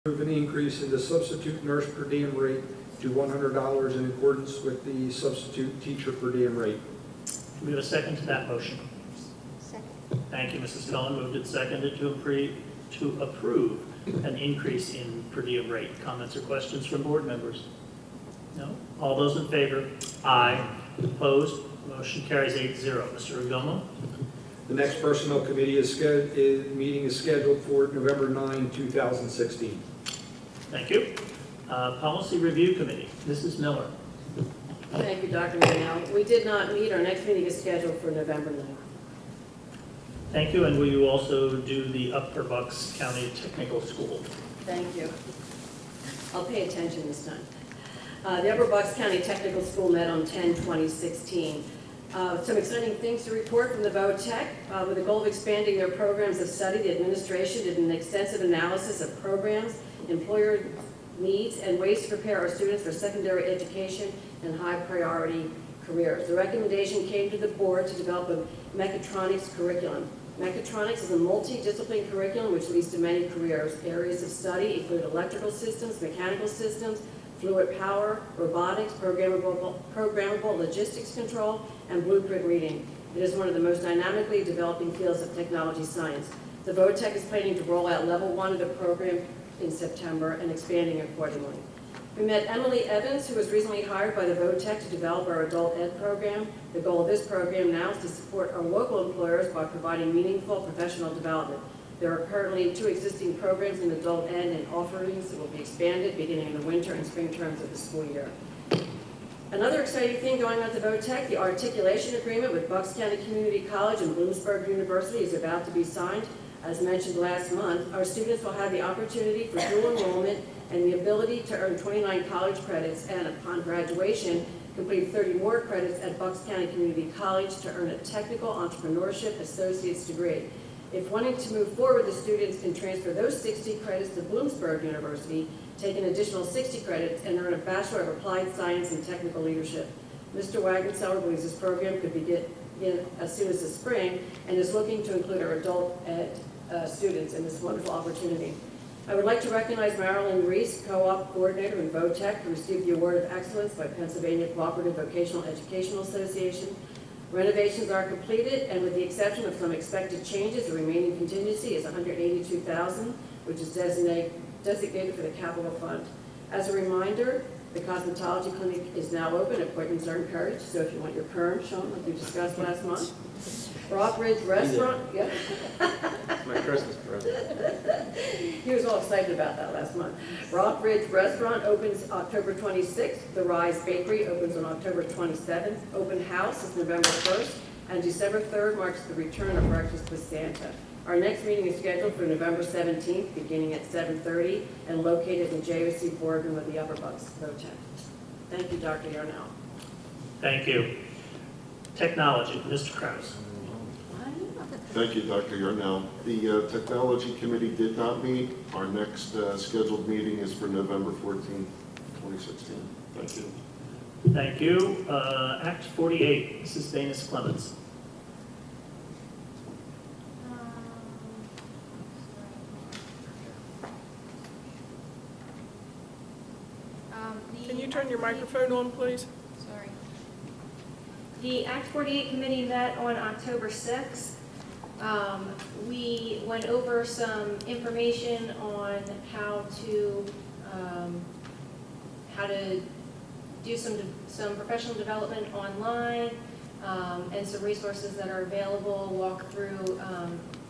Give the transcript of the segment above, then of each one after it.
Approve an increase in the substitute nurse per diem rate to $100 in accordance with the substitute teacher per diem rate. Do we have a second to that motion? Second. Thank you, Mrs. Cullen. Moved and seconded to approve an increase in per diem rate. Comments or questions from board members? No? All those in favor? Aye. Opposed? Motion carries 8-0. Mr. Ugomo? The next personnel committee meeting is scheduled for November 9, 2016. Thank you. Policy Review Committee. Mrs. Miller. Thank you, Dr. Manel. We did not meet. Our next meeting is scheduled for November 9th. Thank you. And will you also do the Upper Bucks County Technical School? Thank you. I'll pay attention this time. The Upper Bucks County Technical School met on 10/2016. Some exciting things to report from the VOTEC. With the goal of expanding their programs of study, the administration did an extensive analysis of programs, employer needs, and ways to prepare our students for secondary education and high-priority careers. The recommendation came to the board to develop a mechatronics curriculum. Mechatronics is a multidisciplinary curriculum which leads to many careers. Areas of study include electrical systems, mechanical systems, fluid power, robotics, programmable logistics control, and blueprint reading. It is one of the most dynamically developing fields of technology science. The VOTEC is planning to roll out level 1 of the program in September and expanding accordingly. We met Emily Evans, who was recently hired by the VOTEC to develop our adult ed program. The goal of this program now is to support our local employers by providing meaningful professional development. There are currently 2 existing programs in adult ed and offerings that will be expanded beginning in the winter and spring terms of the school year. Another exciting thing going on at the VOTEC, the articulation agreement with Bucks County Community College and Bloomsburg University is about to be signed. As mentioned last month, our students will have the opportunity for dual enrollment and the ability to earn 29 college credits and, upon graduation, complete 30 more credits at Bucks County Community College to earn a technical entrepreneurship associate's degree. If wanting to move forward, the students can transfer those 60 credits to Bloomsburg University, take an additional 60 credits, and earn a Bachelor of Applied Science in Technical Leadership. Mr. Wagenseller believes this program could begin as soon as the spring and is looking to include our adult ed students in this wonderful opportunity. I would like to recognize Marilyn Reese, Co-op Coordinator in VOTEC, who received the Award of Excellence by Pennsylvania Cooperative Vocational Educational Association. Renovations are completed, and with the exception of some expected changes, the remaining contingency is $182,000, which is designated for the capital fund. As a reminder, the cosmetology clinic is now open. Appointments are encouraged, so if you want your perm shown, like we discussed last month. Rock Ridge Restaurant, yeah. My Christmas present. He was all excited about that last month. Rock Ridge Restaurant opens October 26th. The Rise Bakery opens on October 27th. Open house is November 1st, and December 3rd marks the return of Breakfast with Santa. Our next meeting is scheduled for November 17th, beginning at 7:30, and located in JOC boardroom of the Upper Bucks VOTEC. Thank you, Dr. Yarnell. Thank you. Technology. Mr. Krause. Thank you, Dr. Yarnell. The Technology Committee did not meet. Our next scheduled meeting is for November 14, 2016. Thank you. Thank you. Act 48. Mrs. Banis Clemens. Can you turn your microphone on, please? Sorry. The Act 48 committee met on October 6th. We went over some information on how to do some professional development online, and some resources that are available. Walk through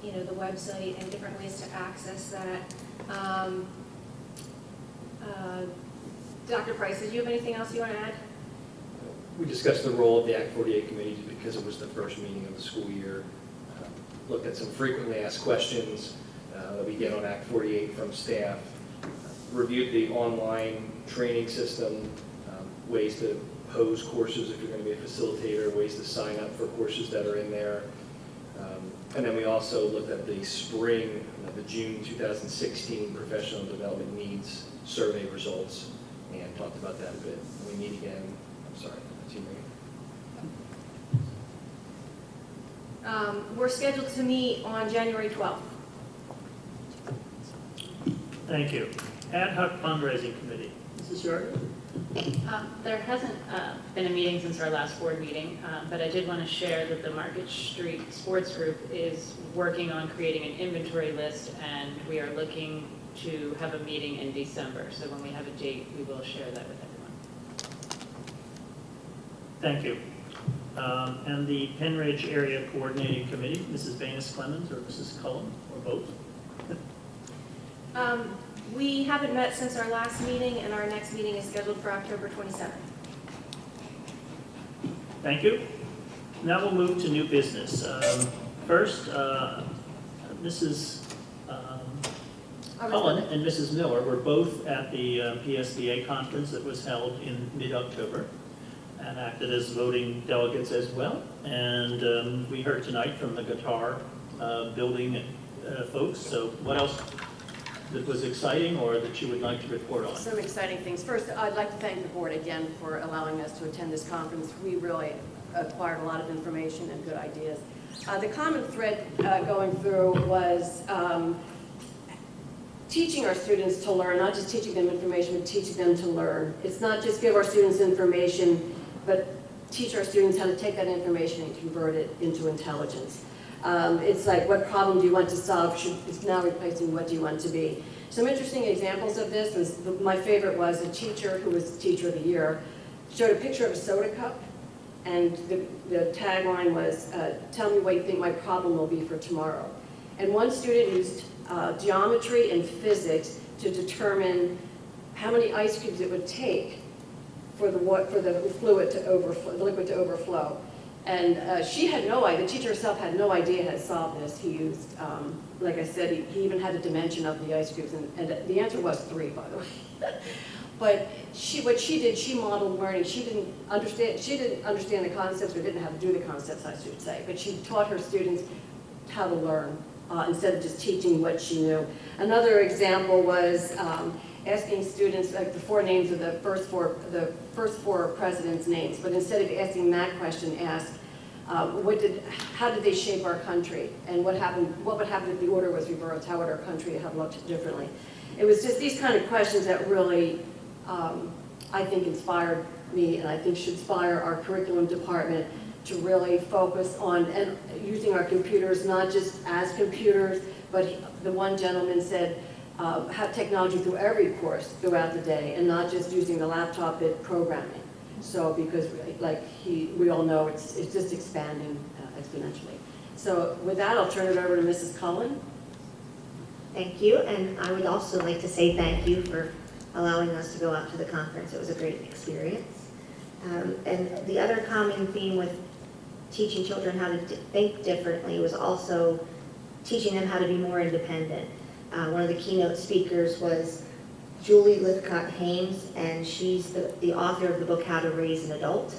the website and different ways to access that. Dr. Price, did you have anything else you want to add? We discussed the role of the Act 48 committee because it was the first meeting of the school year. Looked at some frequently asked questions that we get on Act 48 from staff. Reviewed the online training system, ways to pose courses if you're going to be a facilitator, ways to sign up for courses that are in there. And then we also looked at the spring, the June 2016 professional development needs survey results and talked about that a bit. We meet again. I'm sorry. We're scheduled to meet on January 12th. Thank you. Ad hoc fundraising committee. Mrs. Yarder? There hasn't been a meeting since our last board meeting, but I did want to share that the Market Street Sports Group is working on creating an inventory list, and we are looking to have a meeting in December. So when we have a date, we will share that with everyone. Thank you. And the Pennridge Area Coordinating Committee, Mrs. Banis Clemens or Mrs. Cullen, or both? We haven't met since our last meeting, and our next meeting is scheduled for October 27th. Thank you. Now we'll move to new business. First, Mrs. Cullen and Mrs. Miller were both at the PSBA conference that was held in mid-October and acted as voting delegates as well. And we heard tonight from the guitar building folks. So what else that was exciting or that you would like to report on? Some exciting things. First, I'd like to thank the board again for allowing us to attend this conference. We really acquired a lot of information and good ideas. The common thread going through was teaching our students to learn, not just teaching them information, but teaching them to learn. It's not just give our students information, but teach our students how to take that information and convert it into intelligence. It's like, what problem do you want to solve is now replacing what do you want to be. Some interesting examples of this was, my favorite was a teacher who was Teacher of the Year, showed a picture of a soda cup, and the tagline was, tell me what you think my problem will be for tomorrow. And one student used geometry and physics to determine how many ice cubes it would take for the fluid to overflow, the liquid to overflow. And she had no idea, the teacher herself had no idea how to solve this. He used, like I said, he even had a dimension of the ice cubes, and the answer was 3, by the way. But what she did, she modeled learning. She didn't understand the concepts, or didn't have to do the concepts, I should say, but she taught her students how to learn instead of just teaching what she knew. Another example was asking students, like the 4 names of the first four presidents' names, but instead of asking that question, ask, how did they shape our country, and what would happen if the order was reversed? How would our country have looked differently? It was just these kind of questions that really, I think, inspired me, and I think should inspire our curriculum department to really focus on and using our computers not just as computers, but the one gentleman said, have technology through every course throughout the day, and not just using the laptop at programming. So because, like we all know, it's just expanding exponentially. So with that, I'll turn it over to Mrs. Cullen. Thank you, and I would also like to say thank you for allowing us to go out to the conference. It was a great experience. And the other common theme with teaching children how to think differently was also teaching them how to be more independent. One of the keynote speakers was Julie Lithcott-Hames, and she's the author of the book How to Raise an Adult,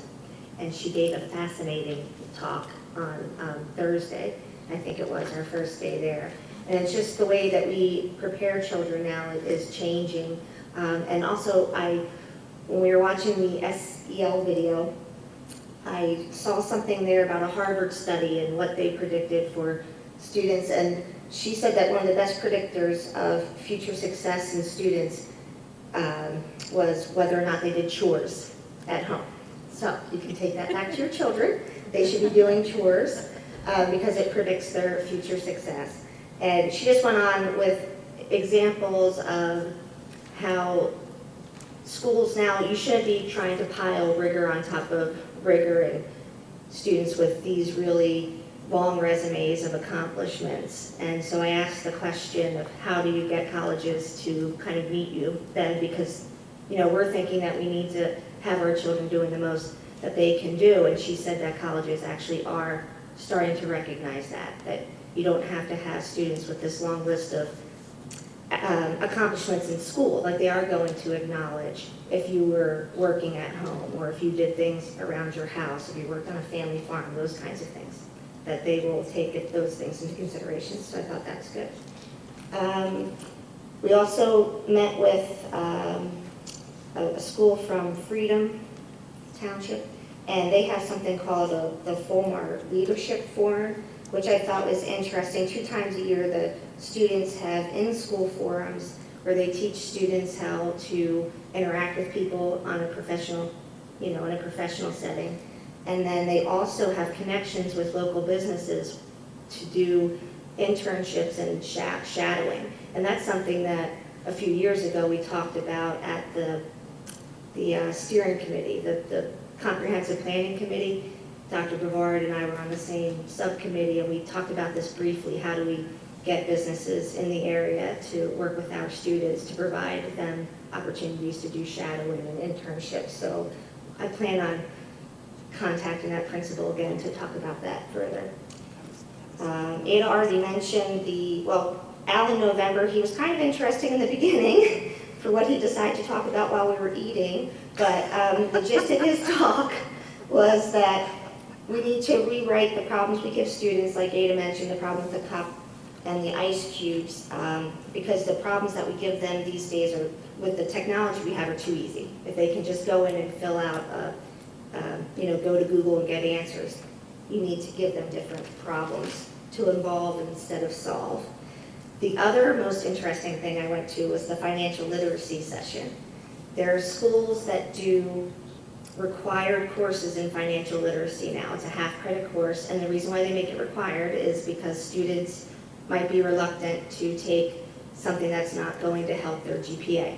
and she gave a fascinating talk on Thursday. I think it was her first day there. And it's just the way that we prepare children now is changing. And also, when we were watching the SEL video, I saw something there about a Harvard study and what they predicted for students. And she said that one of the best predictors of future success in students was whether or not they did chores at home. So you can take that back to your children. They should be doing chores because it predicts their future success. And she just went on with examples of how schools now, you shouldn't be trying to pile rigor on top of rigor, and students with these really long resumes of accomplishments. And so I asked the question of how do you get colleges to kind of meet you then, because we're thinking that we need to have our children doing the most that they can do. And she said that colleges actually are starting to recognize that you don't have to have students with this long list of accomplishments in school, like they are going to acknowledge if you were working at home, or if you did things around your house, if you worked on a family farm, those kinds of things, that they will take those things into consideration. So I thought that's good. We also met with a school from Freedom Township, and they have something called the FOMAR Leadership Forum, which I thought was interesting. 2 times a year, the students have in-school forums where they teach students how to interact with people on a professional, in a professional setting. And then they also have connections with local businesses to do internships and shadowing. And that's something that a few years ago we talked about at the steering committee, the comprehensive planning committee. Dr. Brevard and I were on the same subcommittee, and we talked about this briefly. How do we get businesses in the area to work with our students to provide them opportunities to do shadowing and internships? So I plan on contacting that principal again to talk about that further. Ada already mentioned Al in November, he was kind of interesting in the beginning for what he decided to talk about while we were eating, but the gist of his talk was that we need to rewrite the problems we give students, like Ada mentioned, the problem with the cup and the ice cubes, because the problems that we give them these days are, with the technology we have, are too easy. If they can just go in and fill out, go to Google and get answers, you need to give them different problems to involve instead of solve. The other most interesting thing I went to was the financial literacy session. There are schools that do required courses in financial literacy now. It's a half-credit course, and the reason why they make it required is because students might be reluctant to take something that's not going to help their GPA.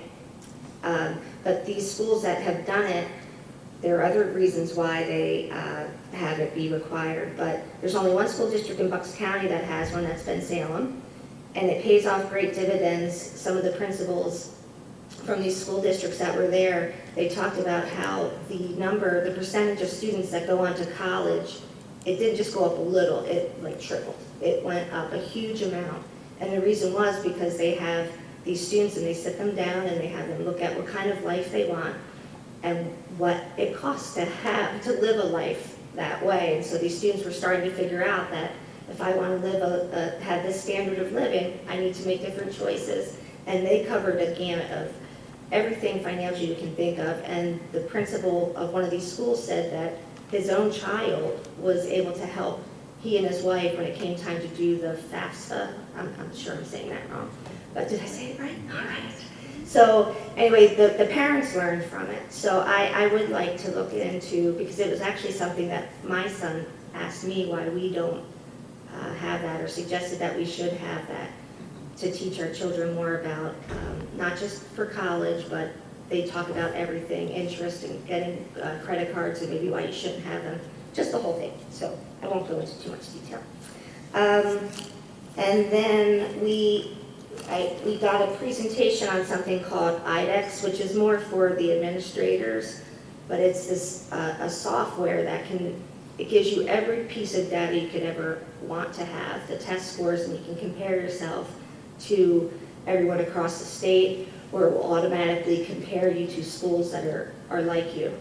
But these schools that have done it, there are other reasons why they have it be required, but there's only one school district in Bucks County that has one, that's Ben Salem, and it pays off great dividends. Some of the principals from these school districts that were there, they talked about how the percentage of students that go on to college, it didn't just go up a little, it like tripled. It went up a huge amount. And the reason was because they have these students and they sit them down and they have them look at what kind of life they want and what it costs to live a life that way. And so these students were starting to figure out that if I want to have this standard of living, I need to make different choices. And they covered a gamut of everything financial you can think of. And the principal of one of these schools said that his own child was able to help he and his wife when it came time to do the FAFSA. I'm sure I'm saying that wrong, but did I say it right? All right. So anyway, the parents learned from it. So I would like to look into, because it was actually something that my son asked me why we don't have that, or suggested that we should have that, to teach our children more about, not just for college, but they talk about everything, interest in getting credit cards and maybe why you shouldn't have them, just the whole thing. So I won't go into too much detail. And then we got a presentation on something called IDEX, which is more for the administrators, but it's this a software that it gives you every piece of data you could ever want to have, the test scores, and you can compare yourself to everyone across the state, or it will automatically compare you to schools that are like you.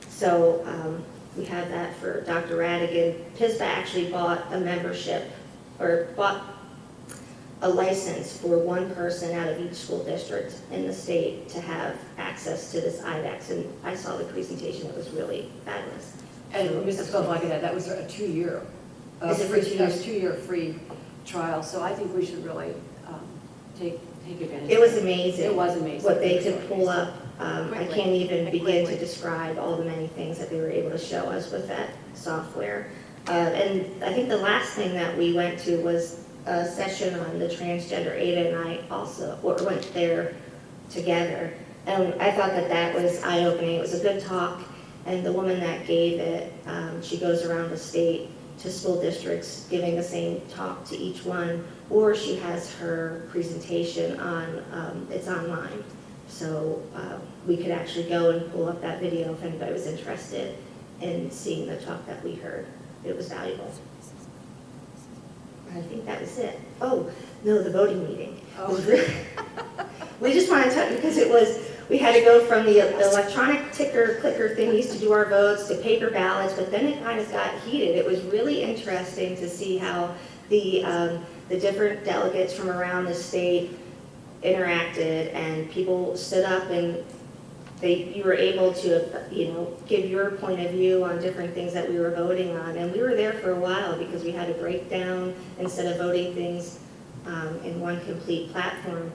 So we have that for Dr. Radigan. PISBA actually bought a membership, or bought a license for one person out of each school district in the state to have access to this IDEX. And I saw the presentation, it was really fabulous. And Mrs. Goldberg, that was a 2-year. Is it for 2 years? 2-year free trial, so I think we should really take advantage. It was amazing. It was amazing. What they could pull up. I Quickly. can't even And begin to quickly. describe all the many things that they were able to show us with that software. And I think the last thing that we went to was a session on the transgender. Ada and I also went there together. And I thought that was eye-opening. It was a good talk. And the woman that gave it, she goes around the state to school districts giving the same talk to each one, or she has her presentation on, it's online. So we could actually go and pull up that video if anybody was interested in seeing the talk that we heard. It was valuable. I think that was it. Oh, no, the voting meeting. Oh. We just wanted to, because we had to go from the electronic clicker thingies to do our votes to paper ballots, but then it kind of got heated. It was really interesting to see how the different delegates from around the state interacted, and people stood up and you were able to, give your point of view on different things that we were voting on. And we were there for a while because we had to break down, instead of voting things in one complete platform,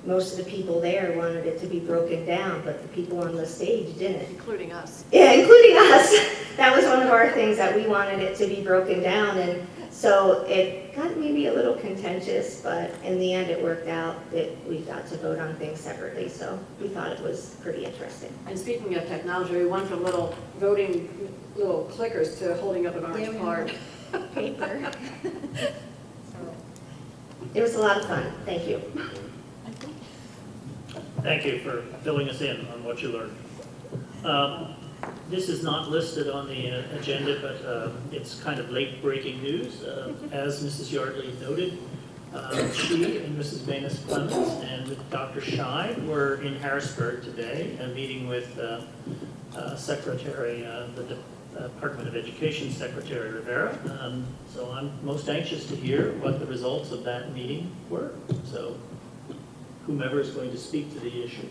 most of the people there wanted it to be broken down, but the people on the stage didn't. Including us. Yeah, including us. That was one of our things, that we wanted it to be broken down, and so it got maybe a little contentious, but in the end, it worked out that we got to vote on things separately, so we thought it was pretty interesting. And speaking of technology, we went from little voting, little clickers to holding up an orange card. Paper. It was a lot of fun. Thank you. Thank you for filling us in on what you learned. This is not listed on the agenda, but it's kind of late-breaking news. As Mrs. Yardley noted, she and Mrs. Venus Clemens and Dr. Scheid were in Harrisburg today, meeting with Secretary, the Department of Education Secretary Rivera. So I'm most anxious to hear what the results of that meeting were. So whomever is going to speak to the issue.